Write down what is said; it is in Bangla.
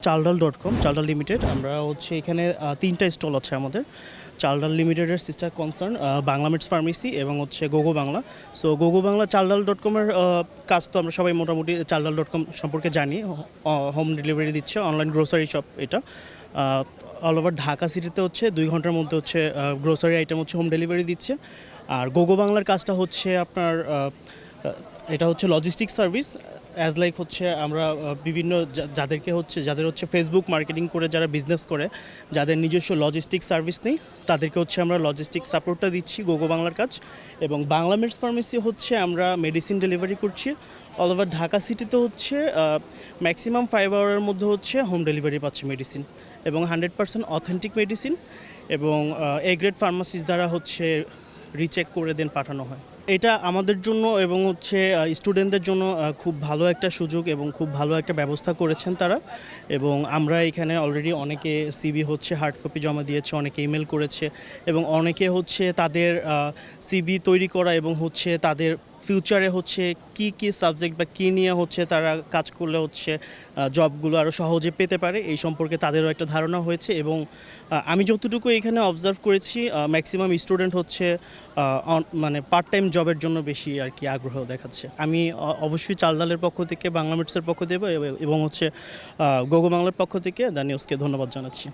চালডাল.com চালডাল লিমিটেড আমরা হচ্ছে এখানে ৩টা স্টল আছে আমাদের। চালডাল লিমিটেডের সিস্টার কনসার্ন বাংলামেটস ফার্মেসি এবং হচ্ছে গোগো বাংলা। সো গোগো বাংলা চালডাল.com এর কাজ তো আমরা সবাই মোটামুটি চালডাল.com সম্পর্কে জানি। হোম ডেলিভারি দিচ্ছে, অনলাইন গ্রোসারি শপ এটা। অল ওভার ঢাকা সিটিতে হচ্ছে ২ ঘন্টার মধ্যে হচ্ছে গ্রোসারি আইটেম হচ্ছে হোম ডেলিভারি দিচ্ছে। আর গোগো বাংলার কাজটা হচ্ছে আপনার এটা হচ্ছে লজিস্টিক সার্ভিস। অ্যাজ লাইক হচ্ছে আমরা বিভিন্ন যাদের হচ্ছে ফেসবুক মার্কেটিং করে যারা বিজনেস করে, যাদের নিজস্ব লজিস্টিক সার্ভিস নেই, তাদেরকে হচ্ছে আমরা লজিস্টিক সাপোর্টটা দিচ্ছি গোগো বাংলার কাজ। এবং বাংলামেটস ফার্মেসি হচ্ছে আমরা মেডিসিন ডেলিভারি করছি অল ওভার ঢাকা সিটিতে। হচ্ছে ম্যাক্সিমাম 5 আওয়ারের মধ্যে হচ্ছে হোম ডেলিভারি পাচ্ছে মেডিসিন, এবং 100% অথেন্টিক মেডিসিন এবং এ গ্রেড ফার্মাসিস দ্বারা হচ্ছে রিচেক করে দেন পাঠানো হয়। এটা আমাদের জন্য এবং হচ্ছে স্টুডেন্টদের জন্য খুব ভালো একটা সুযোগ এবং খুব ভালো একটা ব্যবস্থা করেছেন তারা। এবং আমরা এখানে অলরেডি অনেকে সিভি হচ্ছে হার্ড কপি জমা দিয়েছে, অনেকে ইমেল করেছে, এবং অনেকে হচ্ছে তাদের সিভি তৈরি করা এবং হচ্ছে তাদের ফিউচারে হচ্ছে কি সাবজেক্ট বা কী নিয়ে হচ্ছে তারা কাজ করলে হচ্ছে জবগুলো আরও সহজে পেতে পারে এই সম্পর্কে তাদেরও একটা ধারণা হয়েছে। এবং আমি যতটুকু এখানে অবজার্ভ করেছি ম্যাক্সিমাম স্টুডেন্ট হচ্ছে মানে পার্ট টাইম জবের জন্য বেশি আর কি আগ্রহ দেখাচ্ছে। আমি অবশ্যই চালডালের পক্ষ থেকে, বাংলামেটসের পক্ষ থেকে এবং হচ্ছে গোগো বাংলার পক্ষ থেকে দ্য নিউজকে ধন্যবাদ জানাচ্ছি।